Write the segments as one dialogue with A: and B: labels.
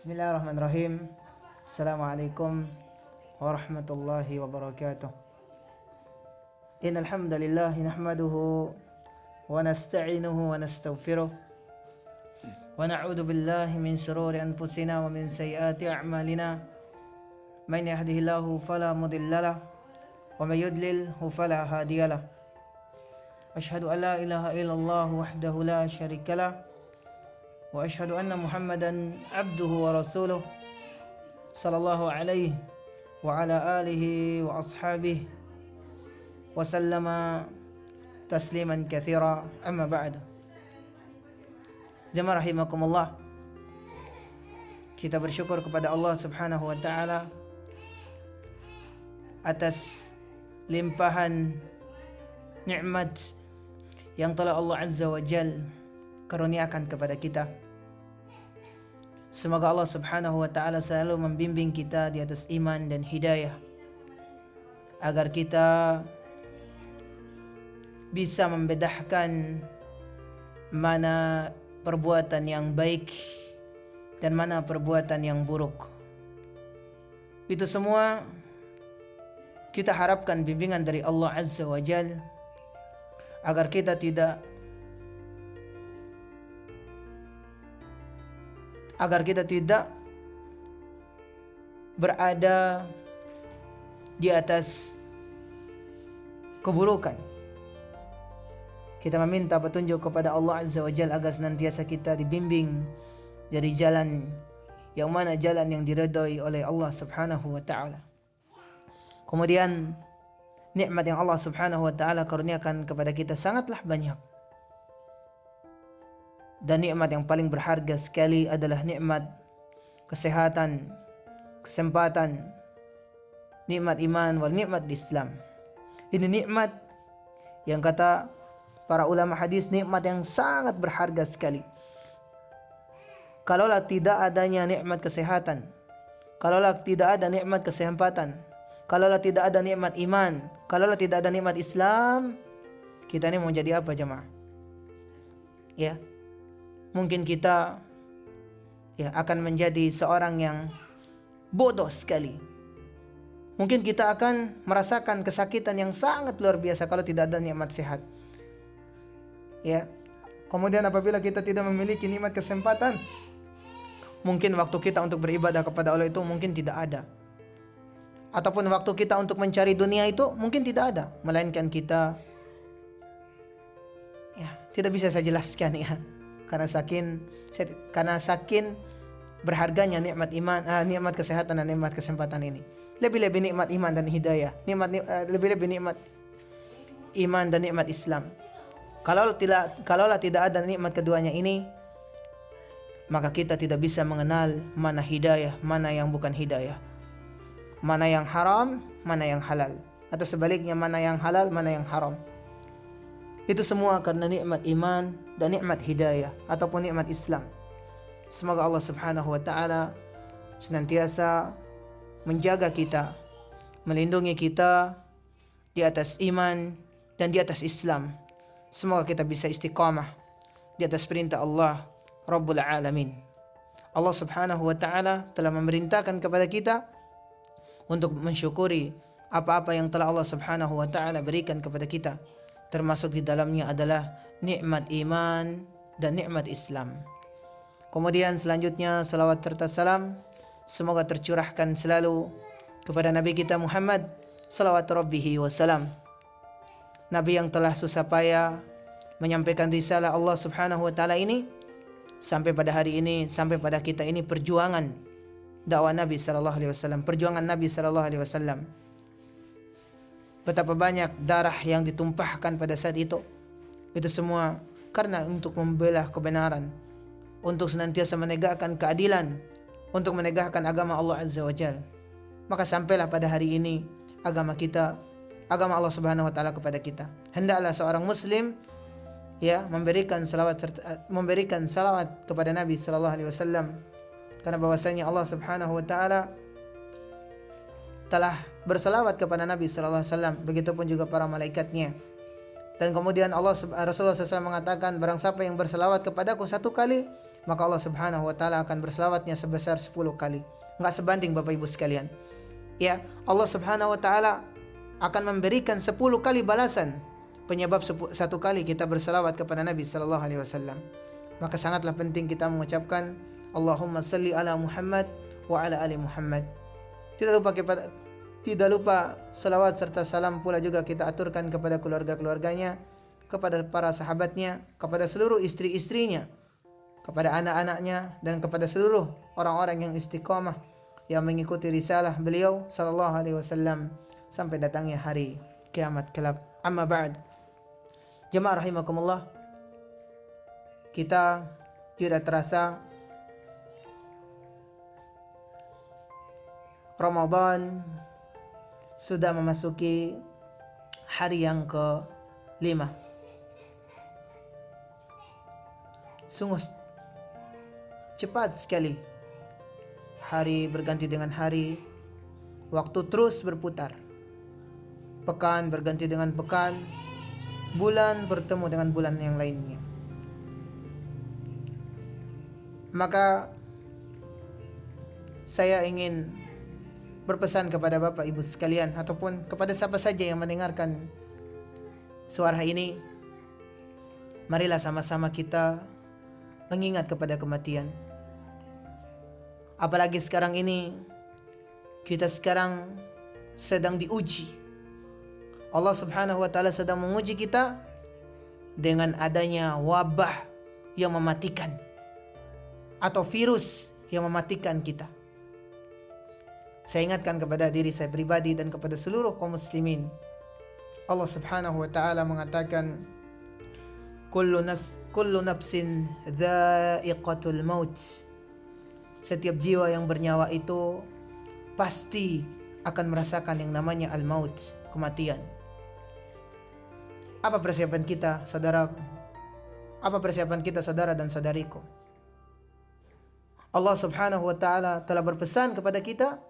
A: Bismillahirrahmanirrahim. Assalamualaikum warahmatullahi wabarakatuh. Innal hamdalillah nahmaduhu wa nasta'inuhu wa nastaghfiruh wa na'udzu billahi min shururi anfusina wa min sayyiati a'malina. Man yahdihillahu fala mudhillalah wa may yudlilhu fala hadiyalah. Asyhadu an la ilaha illallah wahdahu la syarikalah wa asyhadu anna Muhammadan abduhu wa rasuluh sallallahu alaihi wa ala alihi wa ashabihi wa sallama tasliman katsira, amma ba'd. Jamaah rahimakumullah, kita bersyukur kepada Allah Subhanahu wa taala atas limpahan nikmat yang telah Allah Azza wa Jalla karuniakan kepada kita. Semoga Allah Subhanahu wa taala selalu membimbing kita di atas iman dan hidayah, agar kita bisa membedakan mana perbuatan yang baik dan mana perbuatan yang buruk. Itu semua kita harapkan bimbingan dari Allah Azza wa Jalla, agar kita tidak berada di atas keburukan. Kita meminta petunjuk kepada Allah Azza wa Jalla agar senantiasa kita dibimbing dari jalan yang mana jalan yang diridhai oleh Allah Subhanahu wa taala. Kemudian nikmat yang Allah Subhanahu wa taala karuniakan kepada kita sangatlah banyak. Dan nikmat yang paling berharga sekali adalah nikmat kesehatan, kesempatan, nikmat iman wal nikmat Islam. Ini nikmat yang kata para ulama hadis, nikmat yang sangat berharga sekali. Kalaulah tidak adanya nikmat kesehatan, kalaulah tidak ada nikmat kesempatan, kalaulah tidak ada nikmat iman, kalaulah tidak ada nikmat Islam, kita ini mau jadi apa jemaah? Ya, mungkin kita akan menjadi seorang yang bodoh sekali. Mungkin kita akan merasakan kesakitan yang sangat luar biasa kalau tidak ada nikmat sehat. Ya. Kemudian apabila kita tidak memiliki nikmat kesempatan, mungkin waktu kita untuk beribadah kepada Allah itu mungkin tidak ada. Ataupun waktu kita untuk mencari dunia itu mungkin tidak ada, melainkan kita tidak bisa saya jelaskan ya. Karena saking berharganya nikmat iman, nikmat kesehatan dan nikmat kesempatan ini. Lebih-lebih nikmat iman dan hidayah, lebih-lebih nikmat iman dan nikmat Islam. Kalaulah tidak ada nikmat keduanya ini, maka kita tidak bisa mengenal mana hidayah, mana yang bukan hidayah, mana yang haram, mana yang halal, atau sebaliknya mana yang halal, mana yang haram. Itu semua karena nikmat iman dan nikmat hidayah ataupun nikmat Islam. Semoga Allah Subhanahu wa taala senantiasa menjaga kita, melindungi kita di atas iman dan di atas Islam. Semoga kita bisa istiqamah di atas perintah Allah Rabbul Alamin. Allah Subhanahu wa taala telah memerintahkan kepada kita untuk mensyukuri apa-apa yang telah Allah Subhanahu wa taala berikan kepada kita. Termasuk di dalamnya adalah nikmat iman dan nikmat Islam. Kemudian selanjutnya salawat serta salam semoga tercurahkan selalu kepada Nabi kita Muhammad salawat rabbihi wassalam. Nabi yang telah susah payah menyampaikan risalah Allah Subhanahu wa taala ini sampai pada hari ini, sampai pada kita ini, perjuangan dakwah Nabi sallallahu alaihi wasallam, perjuangan Nabi sallallahu alaihi wasallam. Betapa banyak darah yang ditumpahkan pada saat itu. Itu semua karena untuk membela kebenaran, untuk senantiasa menegakkan keadilan, untuk menegakkan agama Allah Azza wa Jalla. Maka sampailah pada hari ini agama kita, agama Allah Subhanahu wa taala kepada kita. Hendaklah seorang muslim memberikan salawat kepada Nabi sallallahu alaihi wasallam, karena bahwasanya Allah Subhanahu wa taala telah berselawat kepada Nabi sallallahu alaihi wasallam, begitupun juga para malaikatnya. Dan kemudian Rasulullah SAW mengatakan, barang siapa yang berselawat kepadaku satu kali, maka Allah Subhanahu wa taala akan berselawatnya sebesar 10 kali. Enggak sebanding Bapak Ibu sekalian. Ya, Allah Subhanahu wa taala akan memberikan 10 kali balasan penyebab 1 kali kita berselawat kepada Nabi sallallahu alaihi wasallam. Maka sangatlah penting kita mengucapkan Allahumma salli ala Muhammad wa ala ali Muhammad. Tidak lupa salawat serta salam pula juga kita aturkan kepada keluarga-keluarganya, kepada para sahabatnya, kepada seluruh istri-istrinya, kepada anak-anaknya, dan kepada seluruh orang-orang yang istiqamah yang mengikuti risalah beliau sallallahu alaihi wasallam sampai datangnya hari kiamat kelak. Amma ba'd. Jemaah rahimakumullah, kita tidak terasa Ramadan sudah memasuki hari yang ke-5. Sungguh cepat sekali. Hari berganti dengan hari, waktu terus berputar. Pekan berganti dengan pekan, bulan bertemu dengan bulan yang lainnya. Maka saya ingin berpesan kepada Bapak Ibu sekalian ataupun kepada siapa saja yang mendengarkan suara ini, marilah sama-sama kita mengingat kepada kematian. Apalagi sekarang ini kita sekarang sedang diuji. Allah Subhanahu wa taala sedang menguji kita dengan adanya wabah yang mematikan atau virus yang mematikan kita. Saya ingatkan kepada diri saya pribadi dan kepada seluruh kaum muslimin. Allah Subhanahu wa taala mengatakan kullu nafsin dha'iqatul maut. Setiap jiwa yang bernyawa itu pasti akan merasakan yang namanya al-maut, kematian. Apa persiapan kita, saudara? Apa persiapan kita, saudara dan saudariku? Allah Subhanahu wa taala telah berpesan kepada kita,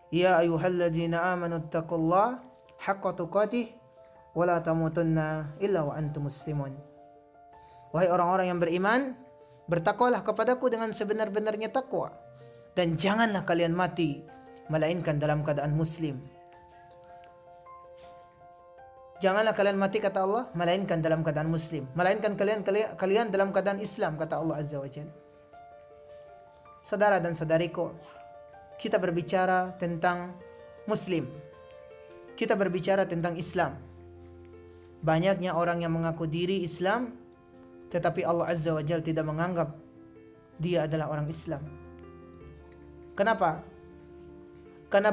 A: ya ayyuhalladzina amanu taqullaha haqqa tuqatih wa la tamutunna illa wa antum muslimun. Wahai orang-orang yang beriman, bertakwalah kepadaku dengan sebenar-benarnya takwa, dan janganlah kalian mati melainkan dalam keadaan muslim. Janganlah kalian mati, kata Allah, melainkan dalam keadaan muslim. Melainkan kalian dalam keadaan Islam, kata Allah Azza wa Jalla. Saudara dan saudariku, kita berbicara tentang muslim. Kita berbicara tentang Islam. Banyaknya orang yang mengaku diri Islam, tetapi Allah Azza wa Jalla tidak menganggap dia adalah orang Islam. Kenapa? Karena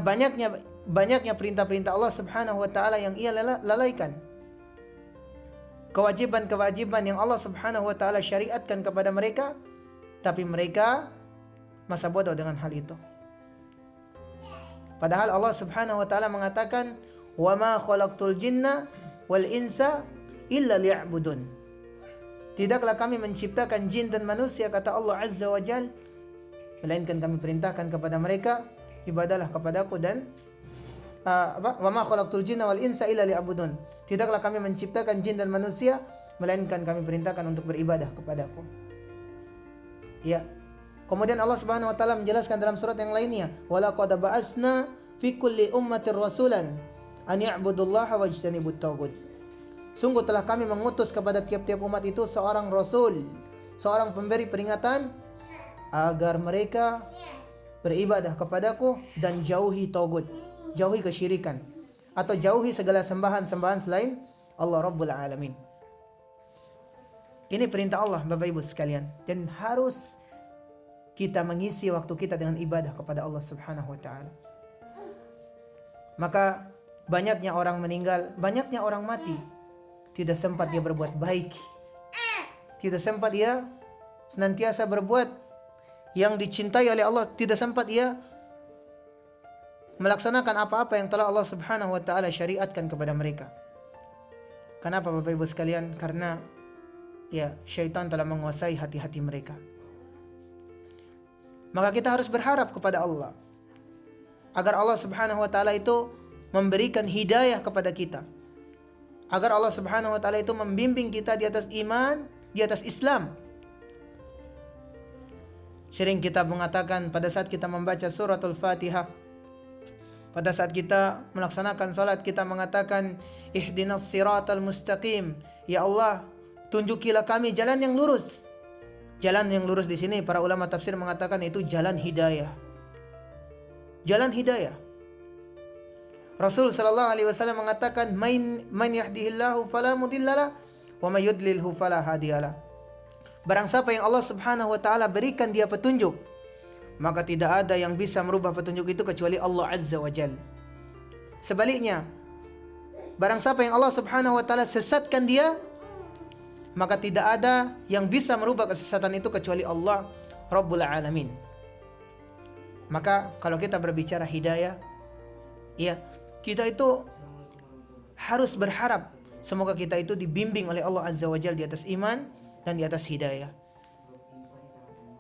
A: banyaknya perintah-perintah Allah Subhanahu wa taala yang ia lalaikan. Kewajiban-kewajiban yang Allah Subhanahu wa taala syariatkan kepada mereka, tapi mereka masa bodoh dengan hal itu. Padahal Allah Subhanahu wa taala mengatakan, "Wa ma khalaqtul jinna wal insa illa liya'budun." Tidaklah kami menciptakan jin dan manusia, kata Allah Azza wa Jalla, melainkan kami perintahkan kepada mereka, ibadahlah kepadaku dan wa ma khalaqtul jinna wal insa illa liya'budun. Tidaklah kami menciptakan jin dan manusia, melainkan kami perintahkan untuk beribadah kepadaku. Ya. Kemudian Allah Subhanahu wa taala menjelaskan dalam surat yang lainnya, "Wa laqad ba'asna fi kulli ummatin rasulan an ya'budullaha wajtanibut taghut." Sungguh telah kami mengutus kepada tiap-tiap umat itu seorang rasul, seorang pemberi peringatan agar mereka beribadah kepadaku dan jauhi taghut, jauhi kesyirikan atau jauhi segala sembahan-sembahan selain Allah Rabbul Alamin. Ini perintah Allah, Bapak Ibu sekalian, dan harus kita mengisi waktu kita dengan ibadah kepada Allah Subhanahu wa taala. Maka banyaknya orang meninggal, banyaknya orang mati, tidak sempat dia berbuat baik. Tidak sempat dia senantiasa berbuat yang dicintai oleh Allah, tidak sempat dia melaksanakan apa-apa yang telah Allah Subhanahu wa taala syariatkan kepada mereka. Kenapa Bapak Ibu sekalian? Karena ya syaitan telah menguasai hati-hati mereka. Maka kita harus berharap kepada Allah agar Allah Subhanahu wa taala itu memberikan hidayah kepada kita. Agar Allah Subhanahu wa taala itu membimbing kita di atas iman, di atas Islam. Sering kita mengatakan pada saat kita membaca suratul Fatihah, pada saat kita melaksanakan salat, kita mengatakan ihdinas siratal mustaqim. Ya Allah, tunjukilah kami jalan yang lurus. Jalan yang lurus di sini para ulama tafsir mengatakan itu jalan hidayah. Jalan hidayah. Rasul sallallahu alaihi wasallam mengatakan man yahdihillahu fala mudhillalah wa may yudlilhu fala hadiyalah. Barang siapa yang Allah Subhanahu wa taala berikan dia petunjuk, maka tidak ada yang bisa merubah petunjuk itu kecuali Allah Azza wa Jalla. Sebaliknya, barang siapa yang Allah Subhanahu wa taala sesatkan dia, maka tidak ada yang bisa merubah kesesatan itu kecuali Allah Rabbul Alamin. Maka kalau kita berbicara hidayah, ya, kita itu harus berharap semoga kita itu dibimbing oleh Allah Azza wa Jalla di atas iman dan di atas hidayah.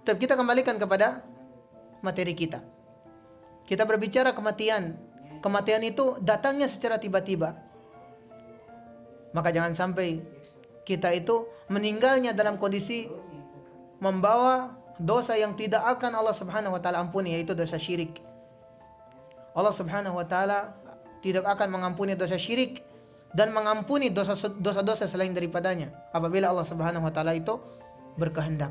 A: Tapi kita kembalikan kepada materi kita. Kita berbicara kematian. Kematian itu datangnya secara tiba-tiba. Maka jangan sampai kita itu meninggalnya dalam kondisi membawa dosa yang tidak akan Allah Subhanahu wa taala ampuni, yaitu dosa syirik. Allah Subhanahu wa taala tidak akan mengampuni dosa syirik dan mengampuni dosa-dosa selain daripadanya apabila Allah Subhanahu wa taala itu berkehendak.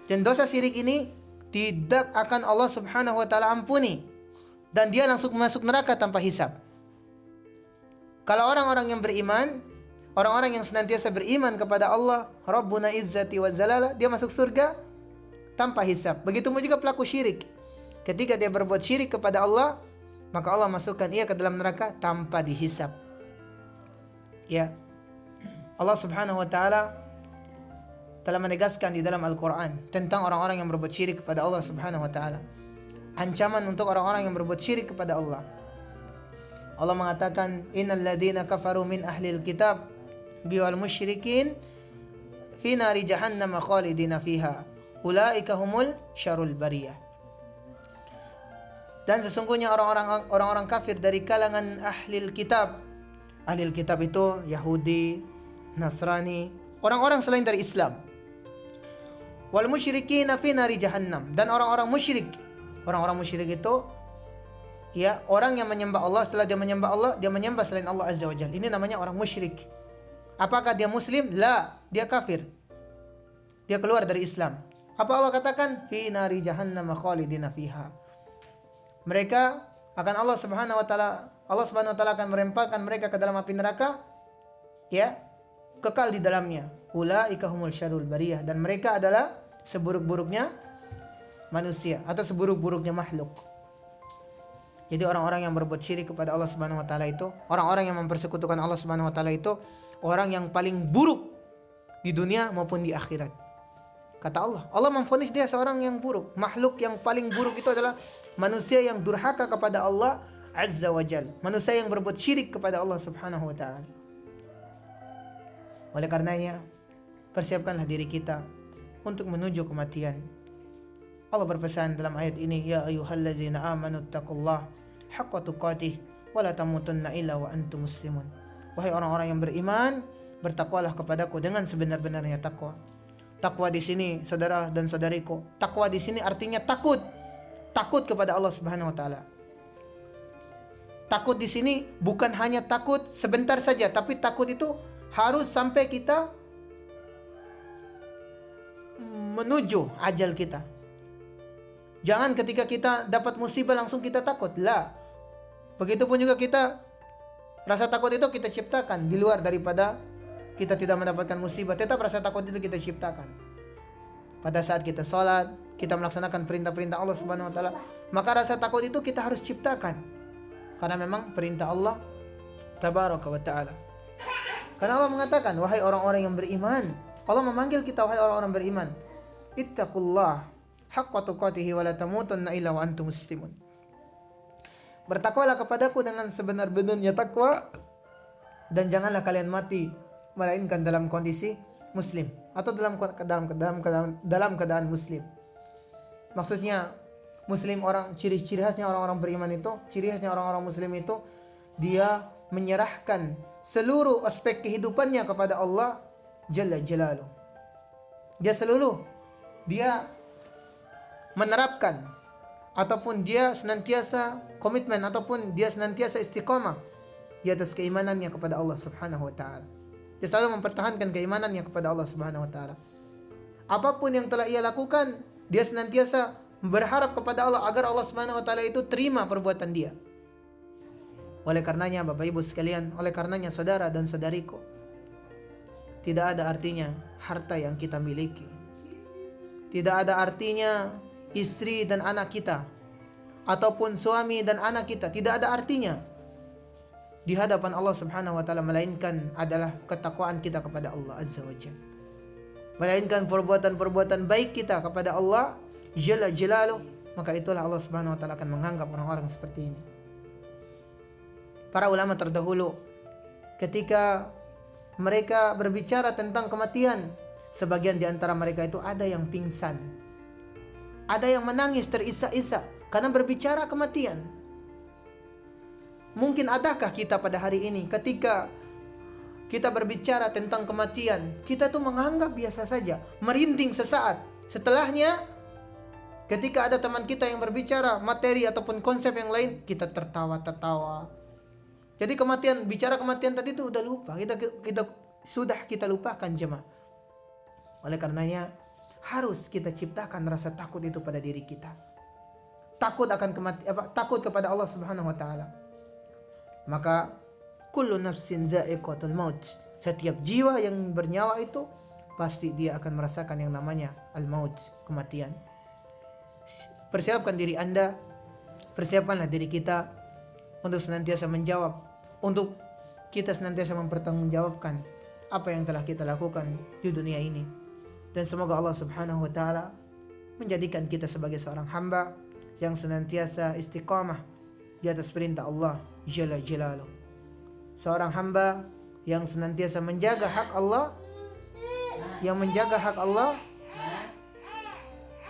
A: Dan dosa syirik ini tidak akan Allah Subhanahu wa taala ampuni dan dia langsung masuk neraka tanpa hisab. Kalau orang-orang yang beriman, orang-orang yang senantiasa beriman kepada Allah Rabbuna Izzati wa Zalala, dia masuk surga tanpa hisab. Begitupun juga pelaku syirik. Ketika dia berbuat syirik kepada Allah, maka Allah masukkan ia ke dalam neraka tanpa dihisab. Ya. Allah Subhanahu wa taala telah menegaskan di dalam Al-Qur'an tentang orang-orang yang berbuat syirik kepada Allah Subhanahu wa taala. Ancaman untuk orang-orang yang berbuat syirik kepada Allah. Allah mengatakan, "Innal ladzina kafaru min ahlil kitab wal musyrikin fi nari jahannam khalidina fiha. Ulaika humul syarrul bariyah." Dan sesungguhnya orang-orang kafir dari kalangan ahlil kitab. Ahlil kitab itu Yahudi, Nasrani, orang-orang selain dari Islam. Wal musyrikin fi nari jahannam, dan orang-orang musyrik. Orang-orang musyrik itu ya, orang yang menyembah Allah, setelah dia menyembah Allah, dia menyembah selain Allah Azza wa Jalla. Ini namanya orang musyrik. Apakah dia muslim? La, dia kafir. Dia keluar dari Islam. Apa Allah katakan? Fi nari jahannam khalidina fiha. Mereka akan Allah Subhanahu wa taala akan merempahkan mereka ke dalam api neraka, ya, kekal di dalamnya. Ulaika humul syarrul bariyah, dan mereka adalah seburuk-buruknya manusia atau seburuk-buruknya makhluk. Jadi orang-orang yang berbuat syirik kepada Allah Subhanahu wa taala itu, orang-orang yang mempersekutukan Allah Subhanahu wa taala itu orang yang paling buruk di dunia maupun di akhirat. Kata Allah memvonis dia seorang yang buruk. Makhluk yang paling buruk itu adalah manusia yang durhaka kepada Allah Azza wa Jal. Manusia yang berbuat syirik kepada Allah Subhanahu wa ta'ala. Oleh karenanya, persiapkanlah diri kita untuk menuju kematian. Allah berpesan dalam ayat ini, Ya ayyuhallazina amanu taqullah haqqa tuqatih wa la tamutunna illa wa antum muslimun. Wahai orang-orang yang beriman, bertakwalah kepadaku dengan sebenar-benarnya takwa. Takwa di sini, saudara dan saudariku, takwa di sini artinya takut. Takut kepada Allah Subhanahu wa taala. Takut di sini bukan hanya takut sebentar saja, tapi takut itu harus sampai kita menuju ajal kita. Jangan ketika kita dapat musibah langsung kita takut. La. Begitupun juga kita, rasa takut itu kita ciptakan di luar daripada kita tidak mendapatkan musibah. Tetap rasa takut itu kita ciptakan. Pada saat kita sholat, kita melaksanakan perintah-perintah Allah Subhanahu wa taala, maka rasa takut itu kita harus ciptakan. Karena memang perintah Allah Tabaraka wa ta'ala. Karena Allah mengatakan, wahai orang-orang yang beriman. Allah memanggil kita, wahai orang-orang beriman. Ittaqullah haqqa tuqatih wa la tamutunna illa wa antum muslimun. Bertakwalah kepadaku dengan sebenar-benarnya takwa, dan janganlah kalian mati melainkan dalam kondisi muslim atau dalam keadaan muslim. Maksudnya muslim, orang ciri khasnya orang-orang beriman itu, ciri khasnya orang-orang muslim itu, dia menyerahkan seluruh aspek kehidupannya kepada Allah Jalla Jalaluh. Dia menerapkan ataupun dia senantiasa komitmen ataupun dia senantiasa istiqamah di atas keimanannya kepada Allah Subhanahu wa taala. Dia selalu mempertahankan keimanannya kepada Allah Subhanahu wa taala. Apapun yang telah ia lakukan, dia senantiasa berharap kepada Allah agar Allah Subhanahu wa taala itu terima perbuatan dia. Oleh karenanya Bapak Ibu sekalian, oleh karenanya saudara dan saudariku, tidak ada artinya harta yang kita miliki. Tidak ada artinya istri dan anak kita ataupun suami dan anak kita, tidak ada artinya di hadapan Allah Subhanahu wa taala, melainkan adalah ketakwaan kita kepada Allah Azza wa Jalla. Melainkan perbuatan-perbuatan baik kita kepada Allah Jalla Jalaluh, maka itulah Allah Subhanahu wa taala akan menganggap orang-orang seperti ini. Para ulama terdahulu ketika mereka berbicara tentang kematian, sebagian di antara mereka itu ada yang pingsan, ada yang menangis terisak-isak karena berbicara kematian. Mungkin adakah kita pada hari ini ketika kita berbicara tentang kematian, kita tuh menganggap biasa saja, merinding sesaat. Setelahnya ketika ada teman kita yang berbicara materi ataupun konsep yang lain, kita tertawa-tertawa. Jadi bicara kematian tadi itu udah lupa. Kita lupakan jemaah. Oleh karenanya harus kita ciptakan rasa takut itu pada diri kita. Takut akan takut kepada Allah Subhanahu wa taala. Maka kullu nafsin za'iqatul maut. Setiap jiwa yang bernyawa itu pasti dia akan merasakan yang namanya al-maut, kematian. Persiapkan diri Anda, persiapkanlah diri kita untuk senantiasa menjawab, untuk kita senantiasa mempertanggungjawabkan apa yang telah kita lakukan di dunia ini. Dan semoga Allah Subhanahu wa taala menjadikan kita sebagai seorang hamba yang senantiasa istiqamah di atas perintah Allah Jalla Jalaluh. Seorang hamba yang senantiasa menjaga hak Allah, yang menjaga hak Allah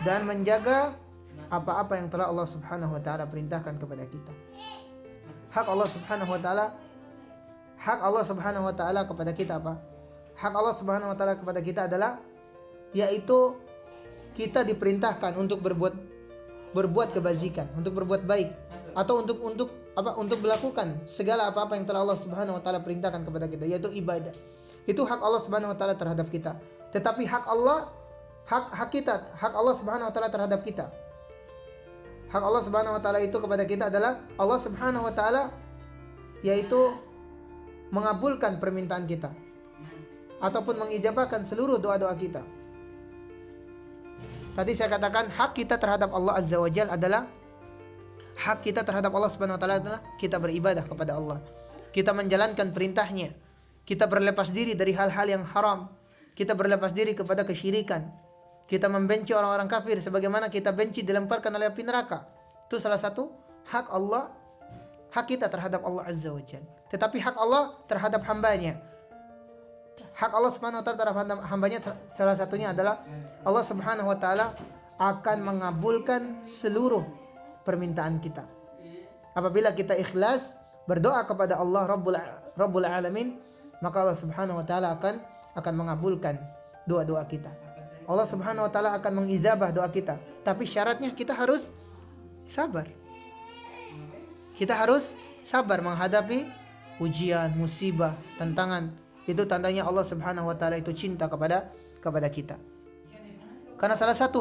A: dan menjaga apa-apa yang telah Allah Subhanahu wa taala perintahkan kepada kita. Hak Allah Subhanahu wa taala kepada kita apa? Hak Allah Subhanahu wa taala kepada kita adalah yaitu kita diperintahkan untuk berbuat kebajikan, untuk berbuat baik, atau untuk melakukan segala apa-apa yang telah Allah Subhanahu wa taala perintahkan kepada kita, yaitu ibadah. Itu hak Allah Subhanahu wa taala terhadap kita. Tetapi hak Allah Subhanahu wa taala terhadap kita. Hak Allah Subhanahu wa taala itu kepada kita adalah Allah Subhanahu wa taala yaitu mengabulkan permintaan kita ataupun mengijabahkan seluruh doa-doa kita. Tadi saya katakan hak kita terhadap Allah Azza wa Jalla adalah hak kita terhadap Allah Subhanahu wa taala adalah kita beribadah kepada Allah. Kita menjalankan perintahnya. Kita berlepas diri dari hal-hal yang haram. Kita berlepas diri kepada kesyirikan. Kita membenci orang-orang kafir sebagaimana kita benci dilemparkan oleh api neraka. Itu salah satu hak Allah, hak kita terhadap Allah Azza wa Jalla. Tetapi hak Allah terhadap hambanya, hak Allah Subhanahu wa taala terhadap hambanya salah satunya adalah Allah Subhanahu wa taala akan mengabulkan seluruh permintaan kita. Apabila kita ikhlas berdoa kepada Allah Rabbul Alamin, maka Allah Subhanahu wa taala akan mengabulkan doa-doa kita. Allah Subhanahu wa taala akan mengijabah doa kita. Tapi syaratnya kita harus sabar. Kita harus sabar menghadapi ujian, musibah, tantangan. Itu tandanya Allah Subhanahu wa taala itu cinta kepada kita. Karena salah satu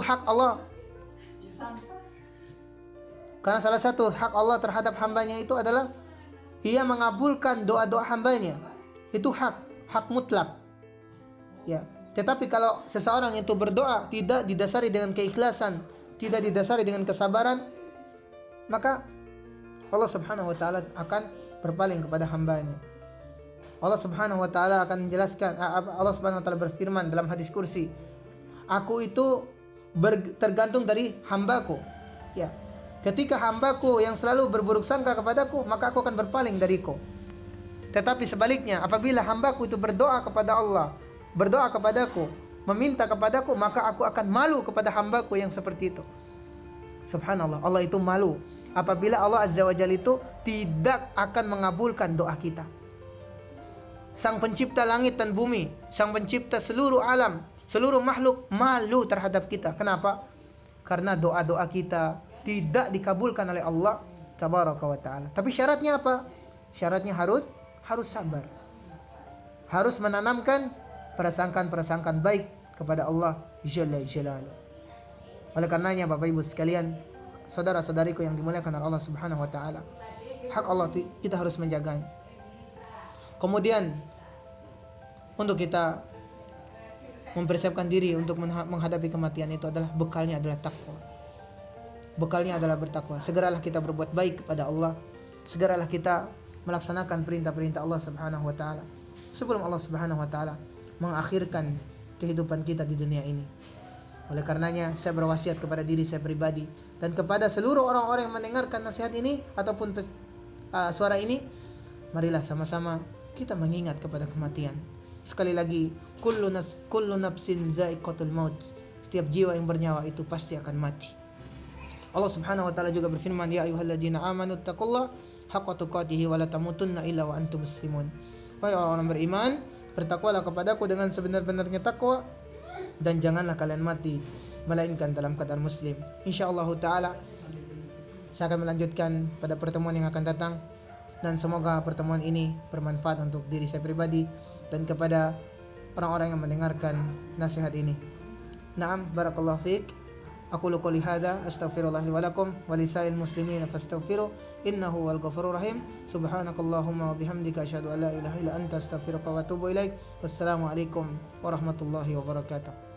A: hak terhadap hambanya itu adalah Ia mengabulkan doa-doa hambanya. Itu hak mutlak. Ya. Tetapi kalau seseorang itu berdoa tidak didasari dengan keikhlasan, tidak didasari dengan kesabaran, maka Allah Subhanahu wa taala akan berpaling kepada hambanya. Allah Subhanahu wa taala akan menjelaskan, Allah Subhanahu wa taala berfirman dalam hadis kursi, aku itu tergantung dari hambaku. Ya. Ketika hambaku yang selalu berburuk sangka kepadaku, maka aku akan berpaling dariku. Tetapi sebaliknya, apabila hambaku itu berdoa kepada Allah, berdoa kepadaku, meminta kepadaku, maka aku akan malu kepada hambaku yang seperti itu. Subhanallah, Allah itu malu apabila Allah Azza wa Jalla itu tidak akan mengabulkan doa kita. Sang pencipta langit dan bumi, sang pencipta seluruh alam, seluruh makhluk malu terhadap kita. Kenapa? karena doa-doa kita tidak dikabulkan oleh Allah tabaraka wa taala. Tapi syaratnya apa? Syaratnya harus sabar. Harus menanamkan prasangkaan baik kepada Allah Jalla Jalaluhu. Oleh karenanya Bapak Ibu sekalian, saudara-saudariku yang dimuliakan oleh Allah Subhanahu wa taala, hak Allah kita harus menjaganya. Kemudian untuk kita mempersiapkan diri untuk menghadapi kematian itu adalah bekalnya adalah takwa. Bekalnya adalah bertakwa. Segeralah kita berbuat baik kepada Allah. Segeralah kita melaksanakan perintah-perintah Allah Subhanahu wa taala sebelum Allah Subhanahu wa taala mengakhirkan kehidupan kita di dunia ini. Oleh karenanya saya berwasiat kepada diri saya pribadi dan kepada seluruh orang-orang yang mendengarkan nasihat ini ataupun suara ini, marilah sama-sama kita mengingat kepada kematian. Sekali lagi, kullu nafsin za'iqatul maut. Setiap jiwa yang bernyawa itu pasti akan mati. Allah Subhanahu wa taala juga berfirman, ya ayyuhalladzina amanu taqullaha haqqa tuqatih wa la tamutunna illa wa antum muslimun. Wahai orang-orang beriman, bertakwalah kepadaku dengan sebenar-benarnya takwa dan janganlah kalian mati melainkan dalam keadaan muslim. Insyaallah taala saya akan melanjutkan pada pertemuan yang akan datang dan semoga pertemuan ini bermanfaat untuk diri saya pribadi dan kepada orang-orang yang mendengarkan nasihat ini. Naam, barakallahu fiik. Aqulu qouli hadza astaghfirullah li wa lakum wa lisa'il muslimin fastaghfiru innahu wal ghafurur rahim. Subhanakallahumma wa bihamdika asyhadu an la ilaha illa anta astaghfiruka wa atubu ilaik. Wassalamu alaikum warahmatullahi wabarakatuh.